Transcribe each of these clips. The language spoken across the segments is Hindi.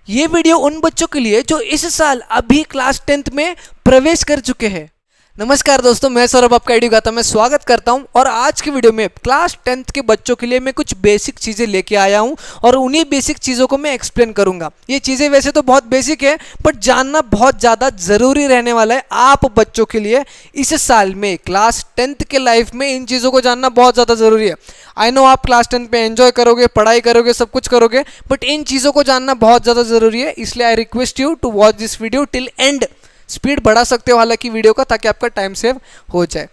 ये वीडियो उन बच्चों के लिए जो इस साल अभी क्लास 10th में प्रवेश कर चुके हैं। नमस्कार दोस्तों, मैं सौरभ आपका एडुगाता में स्वागत करता हूं और आज की वीडियो में क्लास 10th के बच्चों के लिए मैं कुछ बेसिक चीज़ें लेके आया हूं और उन्हीं बेसिक चीज़ों को मैं एक्सप्लेन करूंगा। ये चीज़ें वैसे तो बहुत बेसिक है बट जानना बहुत ज़्यादा ज़रूरी रहने वाला है आप बच्चों के लिए। इस साल में क्लास 10th के लाइफ में इन चीज़ों को जानना बहुत ज़्यादा ज़रूरी है। आई नो आप क्लास 10th में एंजॉय करोगे, पढ़ाई करोगे, सब कुछ करोगे, बट इन चीज़ों को जानना बहुत ज़्यादा ज़रूरी है। इसलिए I request you to watch this video till end. Speed बढ़ा सकते हो हालांकि वीडियो का, ताकि आपका टाइम सेव हो जाए।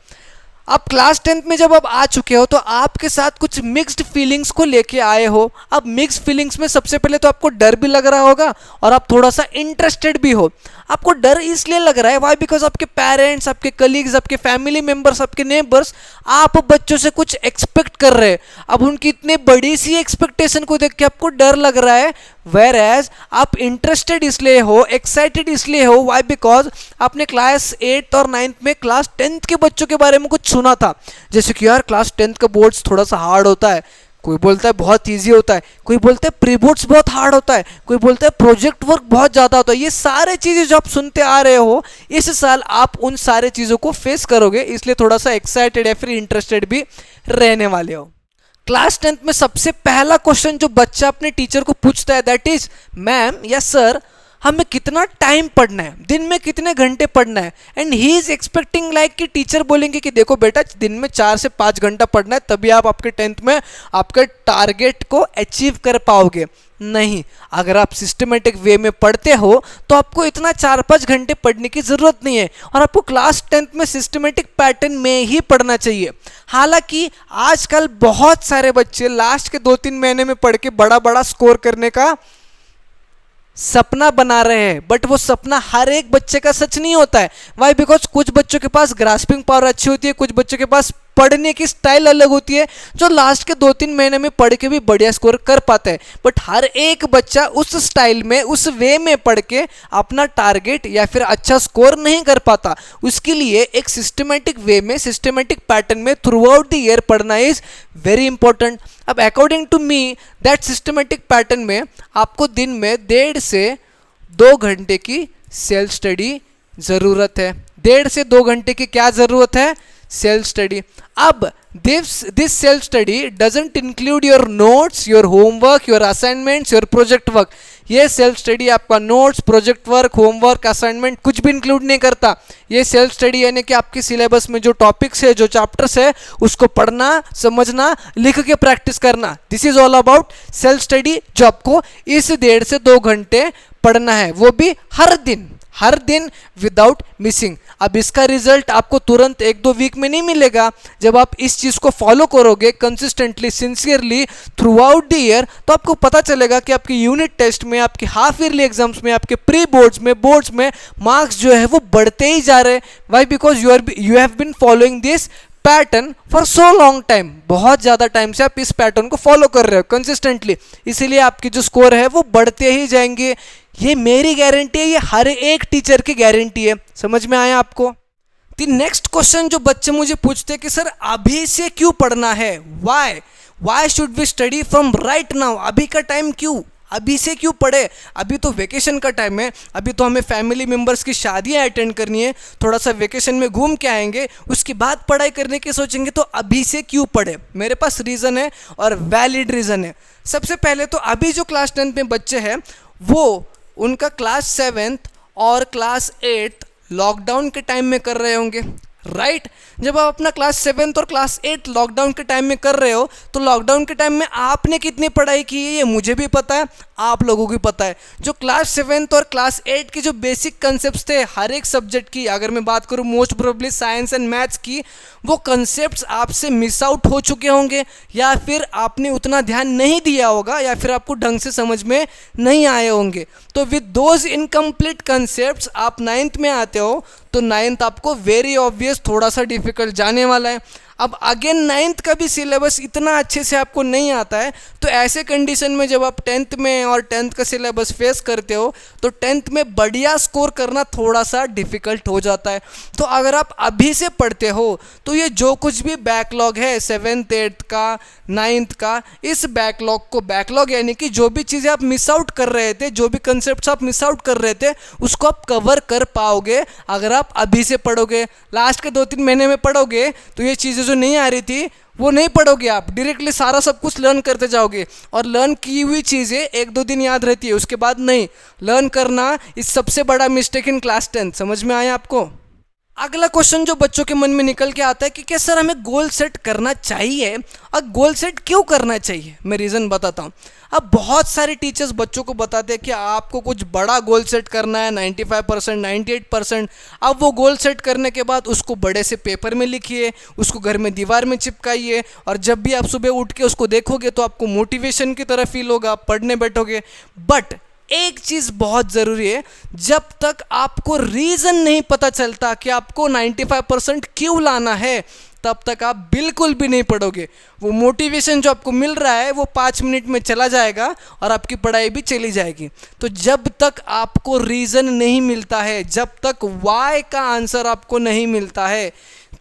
अब क्लास 10th में जब आप आ चुके हो तो आपके साथ कुछ मिक्स्ड फीलिंग्स को लेके आए हो। अब मिक्स्ड फीलिंग्स में सबसे पहले तो आपको डर भी लग रहा होगा और आप थोड़ा सा इंटरेस्टेड भी हो। आपको डर इसलिए लग रहा है, वाई? बिकॉज आपके पेरेंट्स, आपके कलीग्स, आपके फैमिली मेंबर्स, आपके नेबर्स आप बच्चों से कुछ एक्सपेक्ट कर रहे हैं। अब उनकी इतनी बड़ी सी एक्सपेक्टेशन को देख के आपको डर लग रहा है, वेयर एज आप इंटरेस्टेड इसलिए हो, एक्साइटेड इसलिए हो। वाई? बिकॉज आपने क्लास 8 और 9th में क्लास 10th के बच्चों के बारे में कुछ सुना था, जैसे कि यार क्लास 10th का बोर्ड्स थोड़ा सा हार्ड होता है, कोई बोलता है बहुत इजी होता है, कोई बोलता है प्री बोर्ड्स बहुत हार्ड होता है, कोई बोलता है प्रोजेक्ट वर्क बहुत ज़्यादा होता है। ये सारे चीज़ें जो आप सुनते आ रहे हो, इस साल आप उन सारे चीज़ों को फेस करोगे, इसलिए थोड़ा सा एक्साइटेड या फिर इंटरेस्टेड भी रहने वाले हो। क्लास 10th में सबसे पहला क्वेश्चन जो बच्चा अपने टीचर को पूछता है, दैट इज मैम या सर हमें कितना टाइम पढ़ना है, दिन में कितने घंटे पढ़ना है। And he is expecting like कि टीचर बोलेंगे कि देखो बेटा दिन में 4 से 5 घंटा पढ़ना है, तभी आप आपके 10th में आपके टारगेट को अचीव कर पाओगे। नहीं, अगर आप सिस्टमेटिक वे में पढ़ते हो तो आपको इतना 4-5 घंटे पढ़ने की ज़रूरत नहीं है और आपको क्लास 10th में सिस्टमेटिक पैटर्न में ही पढ़ना चाहिए। हालांकि आजकल बहुत सारे बच्चे लास्ट के 2-3 महीने में पढ़ के बड़ा बड़ा स्कोर करने का सपना बना रहे हैं, बट वो सपना हर एक बच्चे का सच नहीं होता है। वाई? बिकॉज कुछ बच्चों के पास ग्रास्पिंग पावर अच्छी होती है, कुछ बच्चों के पास पढ़ने की स्टाइल अलग होती है, जो लास्ट के 2-3 महीने में पढ़ के भी बढ़िया स्कोर कर पाता है। बट हर एक बच्चा उस स्टाइल में, उस वे में पढ़ के अपना टारगेट या फिर अच्छा स्कोर नहीं कर पाता। उसके लिए एक सिस्टमेटिक वे में, सिस्टमेटिक पैटर्न में थ्रू आउट द ईयर पढ़ना इज वेरी इंपॉर्टेंट। अब according to me that systematic pattern में आपको दिन में 1.5 से 2 घंटे की सेल्फ स्टडी ज़रूरत है। 1.5 से 2 घंटे की क्या ज़रूरत है? Self study. अब this self study doesn't include your notes, your homework, your assignments, your project work. ये सेल्फ स्टडी आपका notes, project work, homework, assignment कुछ भी इंक्लूड नहीं करता। ये सेल्फ स्टडी यानी कि आपके सिलेबस में जो टॉपिक्स है, जो चैप्टर्स है, उसको पढ़ना, समझना, लिख के प्रैक्टिस करना। This is all about self study, जो आपको इस 1.5 से 2 घंटे पढ़ना है, वो भी हर दिन विदाउट मिसिंग। अब इसका रिजल्ट आपको तुरंत 1-2 वीक में नहीं मिलेगा। जब आप इस चीज़ को फॉलो करोगे consistently, sincerely through out the year, तो आपको पता चलेगा कि आपके यूनिट टेस्ट में, आपके हाफ ईयरली एग्जाम्स में, आपके प्री बोर्ड्स में, बोर्ड्स में मार्क्स जो है वो बढ़ते ही जा रहे हैं। Why? Because you have been following this pattern for so long time. बहुत ज़्यादा टाइम से आप इस पैटर्न को फॉलो कर रहे हो कंसिस्टेंटली, इसीलिए आपकी जो स्कोर है वो बढ़ते ही जाएंगे। ये मेरी गारंटी है, ये हर एक टीचर की गारंटी है। समझ में आया आपको? द नेक्स्ट क्वेश्चन जो बच्चे मुझे पूछते हैं कि सर अभी से क्यों पढ़ना है? Why should we study from right now? अभी का टाइम क्यों, अभी से क्यों पढ़े? अभी तो वेकेशन का टाइम है, अभी तो हमें फैमिली मेंबर्स की शादियां अटेंड करनी है, थोड़ा सा वेकेशन में घूम के आएंगे, उसके बाद पढ़ाई करने की सोचेंगे, तो अभी से क्यों पढ़े? मेरे पास रीज़न है और वैलिड रीज़न है। सबसे पहले तो अभी जो क्लास 10th में बच्चे हैं वो उनका क्लास 7th और क्लास 8th लॉकडाउन के टाइम में कर रहे होंगे, राइट? जब आप अपना क्लास 7th और क्लास 8 लॉकडाउन के टाइम में कर रहे हो, तो लॉकडाउन के टाइम में आपने कितनी पढ़ाई की है ये मुझे भी पता है, आप लोगों को भी पता है। जो क्लास 7th और क्लास 8 के जो बेसिक कंसेप्ट्स थे हर एक सब्जेक्ट की, अगर मैं बात करूँ most probably science and maths की, वो कंसेप्ट्स आपसे मिस आउट हो चुके होंगे, या फिर आपने उतना ध्यान नहीं दिया होगा, या फिर आपको ढंग से समझ में नहीं आए होंगे। तो विद दोज इनकम्प्लीट कंसेप्ट्स आप 9th में आते हो, तो 9th आपको वेरी ऑब्वियस थोड़ा सा डिफिकल्ट जाने वाला है। अब अगेन 9th का भी सिलेबस इतना अच्छे से आपको नहीं आता है, तो ऐसे कंडीशन में जब आप 10th में और 10th का सिलेबस फेस करते हो तो 10th में बढ़िया स्कोर करना थोड़ा सा डिफ़िकल्ट हो जाता है। तो अगर आप अभी से पढ़ते हो तो ये जो कुछ भी बैकलॉग है 7th 8th का 9th का, इस बैकलॉग यानी कि जो भी चीज़ें आप मिस आउट कर रहे थे, जो भी कंसेप्ट आप मिस आउट कर रहे थे, उसको आप कवर कर पाओगे अगर आप अभी से पढ़ोगे। लास्ट के 2-3 महीने में पढ़ोगे तो ये चीज़ें जो नहीं आ रही थी वो नहीं पढ़ोगे, आप डायरेक्टली सारा सब कुछ लर्न करते जाओगे और लर्न की हुई चीज़ें 1-2 दिन याद रहती है, उसके बाद नहीं। लर्न करना इस सबसे बड़ा मिस्टेक इन क्लास 10। समझ में आया आपको? अगला क्वेश्चन जो बच्चों के मन में निकल के आता है कि क्या सर हमें गोल सेट करना चाहिए, और गोल सेट क्यों करना चाहिए? मैं रीज़न बताता हूँ। अब बहुत सारे टीचर्स बच्चों को बताते हैं कि आपको कुछ बड़ा गोल सेट करना है, 95%, 98%। अब वो गोल सेट करने के बाद उसको बड़े से पेपर में लिखिए, उसको घर में दीवार में चिपकाइए, और जब भी आप सुबह उठ के उसको देखोगे तो आपको मोटिवेशन की तरह फील होगा, आप पढ़ने बैठोगे। बट एक चीज़ बहुत ज़रूरी है, जब तक आपको रीज़न नहीं पता चलता कि आपको 95% क्यों लाना है, तब तक आप बिल्कुल भी नहीं पढ़ोगे। वो मोटिवेशन जो आपको मिल रहा है वो 5 मिनट में चला जाएगा और आपकी पढ़ाई भी चली जाएगी। तो जब तक आपको रीज़न नहीं मिलता है, जब तक वाई का आंसर आपको नहीं मिलता है,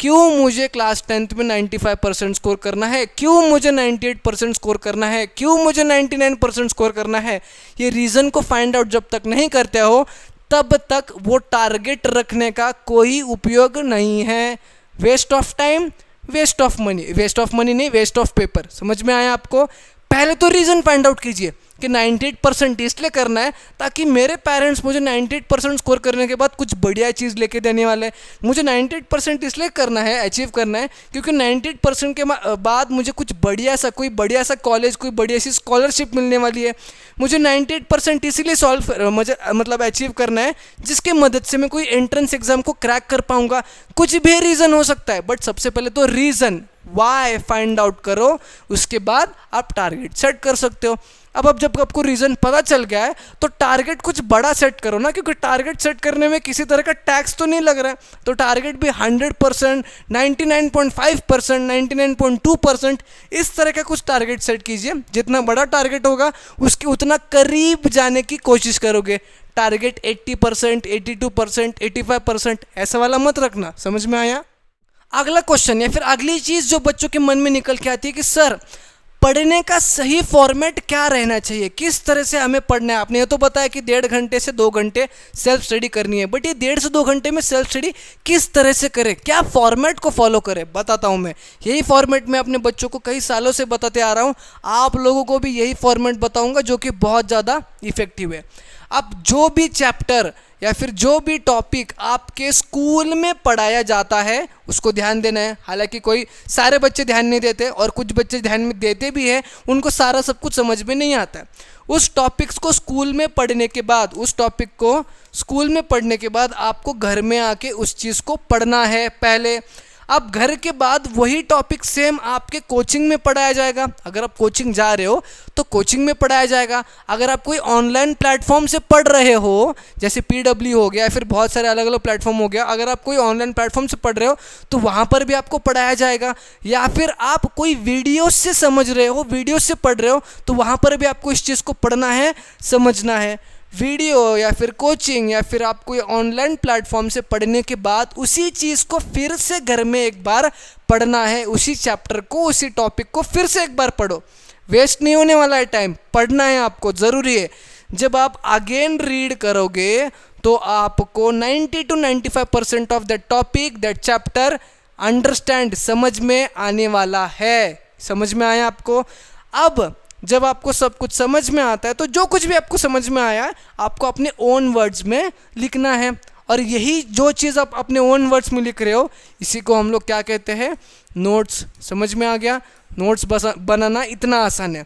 क्यों मुझे क्लास 10th में 95% स्कोर करना है, क्यों मुझे 98% स्कोर करना है, क्यों मुझे 99% स्कोर करना है, ये रीज़न को फाइंड आउट जब तक नहीं करते हो तब तक वो टारगेट रखने का कोई उपयोग नहीं है। Waste of time, waste of money, waste of money नहीं, वेस्ट ऑफ पेपर। समझ में आया आपको? पहले तो रीज़न फाइंड आउट कीजिए कि 98% इसलिए करना है ताकि मेरे पेरेंट्स मुझे 98% स्कोर करने के बाद कुछ बढ़िया चीज़ लेके देने वाले हैं। मुझे 98% इसलिए करना है, अचीव करना है, क्योंकि 98% के बाद मुझे कुछ बढ़िया सा, कोई बढ़िया सा कॉलेज, कोई बढ़िया सी स्कॉलरशिप मिलने वाली है। मुझे 98% इसीलिए मुझे मतलब अचीव करना है जिसके मदद से मैं कोई एंट्रेंस एग्जाम को क्रैक कर पाऊंगा। कुछ भी रीज़न हो सकता है, बट सबसे पहले तो रीज़न वाई फाइंड आउट करो, उसके बाद आप टारगेट सेट कर सकते हो। अब जब आपको रीज़न पता चल गया है तो टारगेट कुछ बड़ा सेट करो ना, क्योंकि टारगेट सेट करने में किसी तरह का टैक्स तो नहीं लग रहा है। तो टारगेट भी 100%, 99.5%, 99.2%, इस तरह का कुछ टारगेट सेट कीजिए। जितना बड़ा टारगेट होगा उसके उतना करीब जाने की कोशिश करोगे। टारगेट 80%, 82%, 85% ऐसा वाला मत रखना। समझ में आया? अगला क्वेश्चन या फिर अगली चीज़ जो बच्चों के मन में निकल के आती है कि सर पढ़ने का सही फॉर्मेट क्या रहना चाहिए, किस तरह से हमें पढ़ना है। आपने ये तो बताया कि 1.5 घंटे से 2 घंटे सेल्फ स्टडी करनी है, बट ये 1.5 से 2 घंटे में सेल्फ स्टडी किस तरह से करें, क्या फॉर्मेट को फॉलो करें, बताता हूँ मैं। यही फॉर्मेट मैं अपने बच्चों को कई सालों से बताते आ रहा हूँ, आप लोगों को भी यही फॉर्मेट बताऊँगा जो कि बहुत ज़्यादा इफेक्टिव है। अब जो भी चैप्टर या फिर जो भी टॉपिक आपके स्कूल में पढ़ाया जाता है उसको ध्यान देना है। हालांकि कोई सारे बच्चे ध्यान नहीं देते और कुछ बच्चे ध्यान में देते भी हैं, उनको सारा सब कुछ समझ में नहीं आता है। उस टॉपिक्स को स्कूल में पढ़ने के बाद, उस टॉपिक को स्कूल में पढ़ने के बाद आपको घर में आके उस चीज़ को पढ़ना है पहले। अब घर के बाद वही टॉपिक सेम आपके कोचिंग में पढ़ाया जाएगा। अगर आप कोचिंग जा रहे हो तो कोचिंग में पढ़ाया जाएगा। अगर आप कोई ऑनलाइन प्लेटफॉर्म से पढ़ रहे हो, जैसे PW हो गया, फिर बहुत सारे अलग अलग प्लेटफॉर्म हो गया, अगर आप कोई ऑनलाइन प्लेटफॉर्म से पढ़ रहे हो तो वहाँ पर भी आपको पढ़ाया जाएगा। या फिर आप कोई वीडियो से समझ रहे हो, वीडियो से पढ़ रहे हो, तो वहाँ पर भी आपको इस चीज़ को पढ़ना है, समझना है। वीडियो या फिर कोचिंग या फिर आप कोई ऑनलाइन प्लेटफॉर्म से पढ़ने के बाद उसी चीज़ को फिर से घर में एक बार पढ़ना है, उसी चैप्टर को, उसी टॉपिक को फिर से एक बार पढ़ो। वेस्ट नहीं होने वाला है टाइम, पढ़ना है आपको, ज़रूरी है। जब आप अगेन रीड करोगे तो आपको 90 to 95% of that topic, that chapter understand, समझ में आने वाला है। समझ में आया आपको? अब जब आपको सब कुछ समझ में आता है तो जो कुछ भी आपको समझ में आया है आपको अपने ओन वर्ड्स में लिखना है। और यही जो चीज़ आप अपने ओन वर्ड्स में लिख रहे हो इसी को हम लोग क्या कहते हैं, नोट्स। समझ में आ गया? नोट्स बनाना इतना आसान है।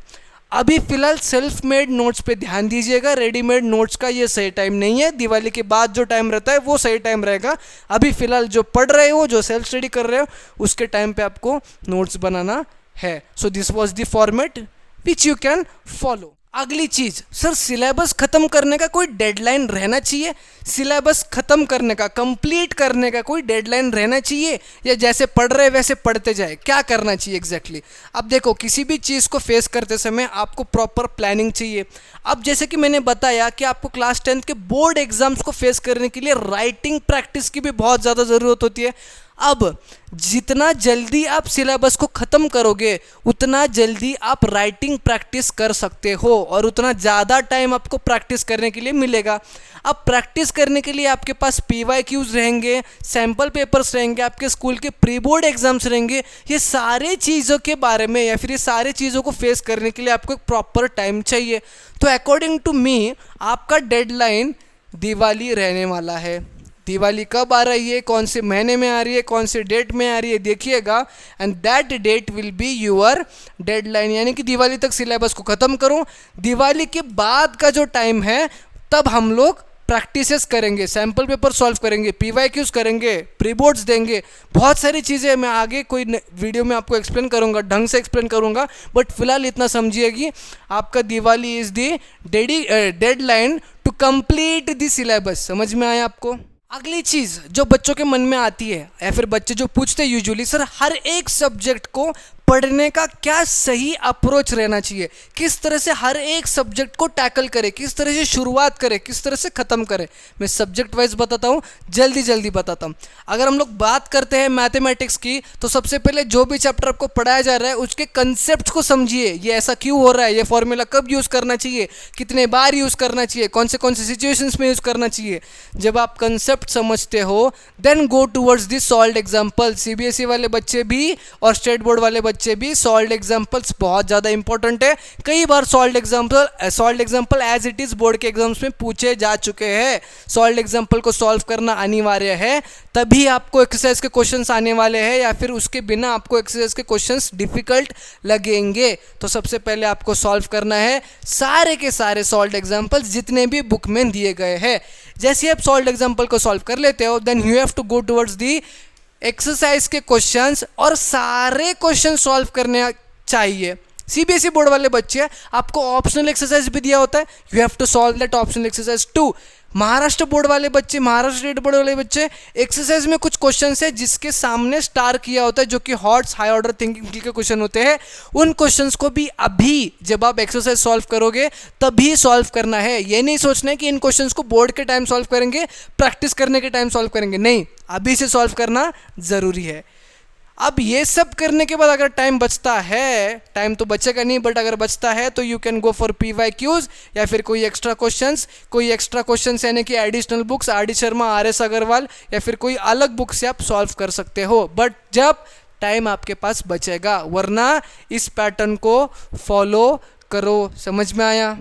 अभी फ़िलहाल सेल्फ मेड नोट्स पे ध्यान दीजिएगा। रेडीमेड नोट्स का ये सही टाइम नहीं है। दिवाली के बाद जो टाइम रहता है वो सही टाइम रहेगा। अभी फ़िलहाल जो पढ़ रहे हो, जो सेल्फ स्टडी कर रहे हो, उसके टाइम पे आपको नोट्स बनाना है। So this was the format which you can follow। अगली चीज सर, सिलेबस खत्म करने का कोई डेडलाइन रहना चाहिए? सिलेबस खत्म करने का, कंप्लीट करने का कोई डेडलाइन रहना चाहिए, या जैसे पढ़ रहे वैसे पढ़ते जाए? क्या करना चाहिए एग्जैक्टली? अब देखो, किसी भी चीज़ को फेस करते समय आपको प्रॉपर प्लानिंग चाहिए। अब जैसे कि मैंने बताया कि आपको क्लास 10th के बोर्ड एग्जाम्स को फेस करने के लिए राइटिंग प्रैक्टिस की भी बहुत ज़्यादा ज़रूरत होती है। अब जितना जल्दी आप सिलेबस को ख़त्म करोगे उतना जल्दी आप राइटिंग प्रैक्टिस कर सकते हो और उतना ज़्यादा टाइम आपको प्रैक्टिस करने के लिए मिलेगा। अब प्रैक्टिस करने के लिए आपके पास PYQs रहेंगे, सैम्पल पेपर्स रहेंगे, आपके स्कूल के प्री बोर्ड एग्जाम्स रहेंगे। ये सारे चीज़ों के बारे में या फिर ये सारे चीज़ों को फेस करने के लिए आपको एक प्रॉपर टाइम चाहिए। तो अकॉर्डिंग टू मी आपका डेडलाइन दिवाली रहने वाला है। दिवाली कब आ रही है, कौन से महीने में आ रही है, कौन से डेट में आ रही है, देखिएगा। And that date will be your deadline, यानी कि दिवाली तक सिलेबस को ख़त्म करो। दिवाली के बाद का जो टाइम है तब हम लोग प्रैक्टिसेस करेंगे, सैम्पल पेपर सॉल्व करेंगे, PYQs करेंगे, प्री बोर्ड्स देंगे, बहुत सारी चीज़ें मैं आगे कोई वीडियो में आपको एक्सप्लेन करूंगा, ढंग से एक्सप्लेन करूंगा। बट फिलहाल इतना समझिए कि आपका Diwali is the deadline to complete the syllabus. समझ में आया आपको? अगली चीज़ जो बच्चों के मन में आती है या फिर बच्चे जो पूछते हैं यूजुअली, सर हर एक सब्जेक्ट को पढ़ने का क्या सही अप्रोच रहना चाहिए, किस तरह से हर एक सब्जेक्ट को टैकल करें, किस तरह से शुरुआत करें, किस तरह से ख़त्म करें। मैं सब्जेक्ट वाइज बताता हूँ, जल्दी जल्दी बताता हूँ। अगर हम लोग बात करते हैं मैथमेटिक्स की, तो सबसे पहले जो भी चैप्टर आपको पढ़ाया जा रहा है उसके कंसेप्ट को समझिए। ये ऐसा क्यों हो रहा है, ये फॉर्मूला कब यूज़ करना चाहिए, कितने बार यूज़ करना चाहिए, कौन से सिचुएशंस में यूज़ करना चाहिए। जब आप कंसेप्ट समझते हो then go towards the solved example. CBSE वाले बच्चे भी और स्टेट बोर्ड वाले बच्चे भी सॉल्व्ड एग्जांपल्स बहुत ज़्यादा इंपॉर्टेंट है। कई बार solved example as it is board के एग्जाम्स में पूछे जा चुके हैं। सॉल्व्ड एग्जांपल को सॉल्व करना अनिवार्य है, तभी आपको एक्सरसाइज के क्वेश्चंस आने वाले हैं, या फिर उसके बिना आपको एक्सरसाइज के क्वेश्चंस डिफिकल्ट लगेंगे। तो सबसे पहले आपको सॉल्व करना है सारे के सारे सॉल्व्ड एग्जांपल्स जितने भी बुक में दिए गए हैं। जैसे आप सॉल्व्ड एग्जांपल को सॉल्व कर लेते हो then you have to go towards the exercise के क्वेश्चंस, और सारे क्वेश्चन सॉल्व करने चाहिए। CBSE बोर्ड वाले बच्चे, आपको ऑप्शनल एक्सरसाइज भी दिया होता है, you have to solve that optional exercise too. Maharashtra board वाले बच्चे, महाराष्ट्र स्टेट बोर्ड वाले बच्चे, एक्सरसाइज में कुछ क्वेश्चन है जिसके सामने स्टार किया होता है, जो कि हॉट्स हाई ऑर्डर थिंकिंग के क्वेश्चन होते हैं। उन क्वेश्चंस को भी अभी जब आप एक्सरसाइज सॉल्व करोगे तभी सॉल्व करना है। ये नहीं सोचना है कि इन क्वेश्चंस को बोर्ड के टाइम सॉल्व करेंगे, प्रैक्टिस करने के टाइम सॉल्व करेंगे, नहीं, अभी से सॉल्व करना ज़रूरी है। अब ये सब करने के बाद अगर टाइम बचता है, टाइम तो बचेगा नहीं बट अगर बचता है तो you can go for PYQs या फिर कोई एक्स्ट्रा क्वेश्चंस यानी कि additional books, RD Sharma, RS Agarwal या फिर कोई अलग बुक से आप सॉल्व कर सकते हो, बट जब टाइम आपके पास बचेगा, वरना इस पैटर्न को फॉलो करो। समझ में आया?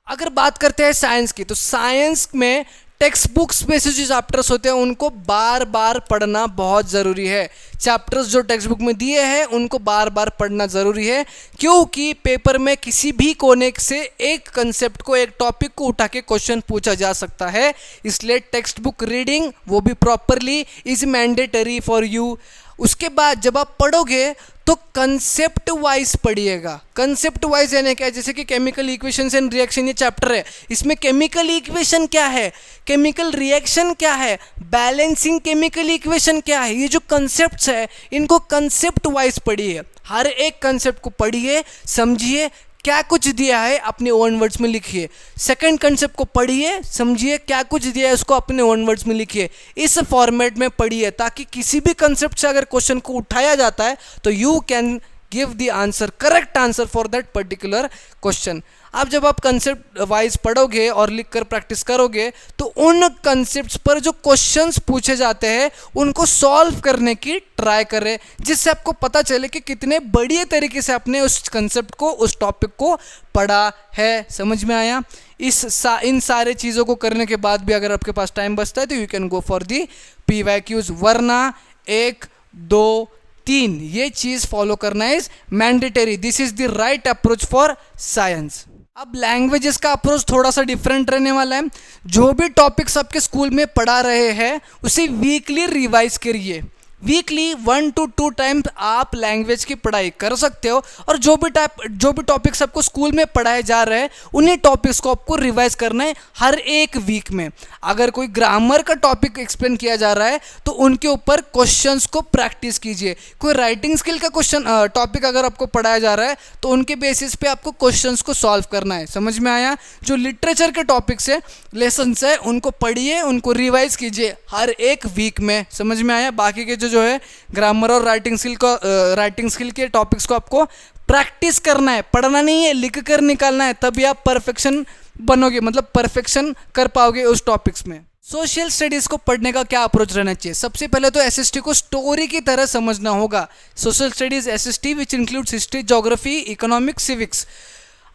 अगर बात करते हैं साइंस की, तो साइंस में टेक्स्ट बुक्स में से जो चैप्टर्स होते हैं उनको बार बार पढ़ना बहुत ज़रूरी है। चैप्टर्स जो टेक्स्ट बुक में दिए हैं उनको बार बार पढ़ना ज़रूरी है, क्योंकि पेपर में किसी भी कोने से एक कंसेप्ट को, एक टॉपिक को उठा के क्वेश्चन पूछा जा सकता है। इसलिए टेक्स्ट बुक रीडिंग, वो भी properly, is mandatory for you. उसके बाद जब आप पढ़ोगे तो कंसेप्ट वाइज पढ़िएगा। कंसेप्ट वाइज यानी क्या, जैसे कि केमिकल इक्वेशंस एंड रिएक्शन ये चैप्टर है, इसमें केमिकल इक्वेशन क्या है, केमिकल रिएक्शन क्या है, बैलेंसिंग केमिकल इक्वेशन क्या है, ये जो कंसेप्ट्स है इनको कंसेप्ट वाइज पढ़िए। हर एक कंसेप्ट को पढ़िए, समझिए, क्या कुछ दिया है अपने ओन वर्ड्स में लिखिए। सेकंड कंसेप्ट को पढ़िए, समझिए, क्या कुछ दिया है उसको अपने ओन वर्ड्स में लिखिए। इस फॉर्मेट में पढ़िए ताकि किसी भी कंसेप्ट से अगर क्वेश्चन को उठाया जाता है तो you can give the answer, correct answer for that particular question. अब जब आप कंसेप्ट वाइज पढ़ोगे और लिखकर प्रैक्टिस करोगे तो उन कंसेप्ट्स पर जो क्वेश्चंस पूछे जाते हैं उनको सॉल्व करने की ट्राई करें, जिससे आपको पता चले कि कितने बढ़िया तरीके से आपने उस कंसेप्ट को, उस टॉपिक को पढ़ा है। समझ में आया? इन सारे चीज़ों को करने के बाद भी अगर आपके पास टाइम बचता है तो you can go for the PYQs, वरना 1, 2, 3 ये चीज़ फॉलो करना is mandatory. This is the right approach for science. अब लैंग्वेजेस का अप्रोच थोड़ा सा डिफरेंट रहने वाला है। जो भी टॉपिक्स आपके स्कूल में पढ़ा रहे हैं उसे वीकली रिवाइज करिए। वीकली 1 to 2 टाइम्स आप लैंग्वेज की पढ़ाई कर सकते हो, और जो भी टॉपिक्स आपको स्कूल में पढ़ाए जा रहे हैं उन्हीं टॉपिक्स को आपको रिवाइज करना है हर एक वीक में। अगर कोई ग्रामर का टॉपिक एक्सप्लेन किया जा रहा है तो उनके ऊपर क्वेश्चंस को प्रैक्टिस कीजिए। कोई राइटिंग स्किल का क्वेश्चन टॉपिक अगर आपको पढ़ाया जा रहा है तो उनके बेसिस पे आपको क्वेश्चंस को सॉल्व करना है। समझ में आया? जो लिटरेचर के टॉपिक्स है, लेसन्स है, उनको पढ़िए, उनको रिवाइज कीजिए हर एक वीक में। समझ में आया? बाकी के जो है ग्रामर और राइटिंग स्किल के टॉपिक्स को आपको प्रैक्टिस करना है, पढ़ना नहीं है, लिख कर निकालना है, तभी आप परफेक्शन बनोगे, मतलब परफेक्शन कर पाओगे उस टॉपिक्स में। सोशल स्टडीज को पढ़ने का क्या अप्रोच रहना चाहिए? सबसे पहले तो एसएसटी को स्टोरी की तरह समझना होगा। Social studies SST which includes history, geography, economics, civics.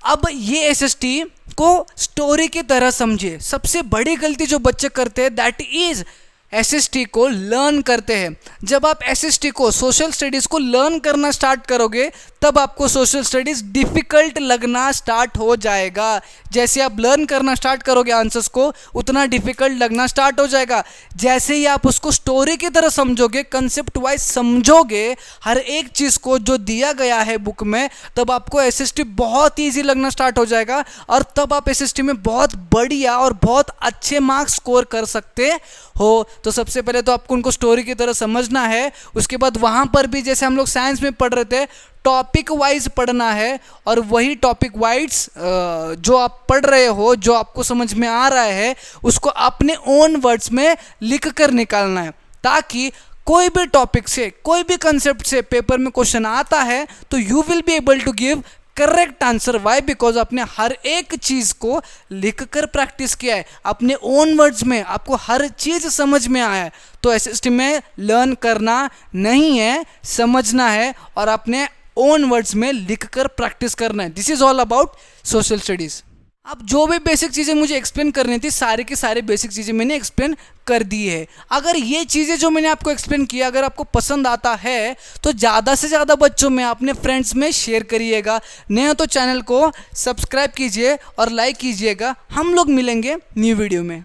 अब ये एसएसटी को स्टोरी की तरह समझिए। सबसे बड़ी गलती जो बच्चे करते हैं दैट इज एसएसटी को लर्न करते हैं। जब आप एसएसटी को, सोशल स्टडीज़ को लर्न करना स्टार्ट करोगे तब आपको सोशल स्टडीज़ डिफ़िकल्ट लगना स्टार्ट हो जाएगा। जैसे आप लर्न करना स्टार्ट करोगे आंसर्स को, उतना डिफ़िकल्ट लगना स्टार्ट हो जाएगा। जैसे ही आप उसको स्टोरी की तरह समझोगे, कंसेप्ट वाइज समझोगे हर एक चीज़ को जो दिया गया है बुक में, तब आपको एसएसटी बहुत ईजी लगना स्टार्ट हो जाएगा, और तब आप एसएसटी में बहुत बढ़िया और बहुत अच्छे मार्क्स स्कोर कर सकते हो। तो सबसे पहले तो आपको उनको स्टोरी की तरह समझना है। उसके बाद वहाँ पर भी जैसे हम लोग साइंस में पढ़ रहे थे, टॉपिक वाइज पढ़ना है, और वही टॉपिक वाइज जो आप पढ़ रहे हो, जो आपको समझ में आ रहा है, उसको अपने ओन वर्ड्स में लिख कर निकालना है, ताकि कोई भी टॉपिक से, कोई भी कंसेप्ट से पेपर में क्वेश्चन आता है तो you will be able to give correct answer. Why? Because आपने हर एक चीज़ को लिख कर प्रैक्टिस किया है, अपने ओन वर्ड्स में आपको हर चीज़ समझ में आया है। तो एसएसटी में लर्न करना नहीं है, समझना है और अपने ओन वर्ड्स में लिख कर प्रैक्टिस करना है। This is all about social studies. अब जो भी बेसिक चीज़ें मुझे एक्सप्लेन करनी थी, सारे की सारे बेसिक चीज़ें मैंने एक्सप्लेन कर दी है। अगर ये चीज़ें जो मैंने आपको एक्सप्लेन किया अगर आपको पसंद आता है तो ज़्यादा से ज़्यादा बच्चों में, अपने फ्रेंड्स में शेयर करिएगा। नया तो चैनल को सब्सक्राइब कीजिए और लाइक कीजिएगा। हम लोग मिलेंगे न्यू वीडियो में।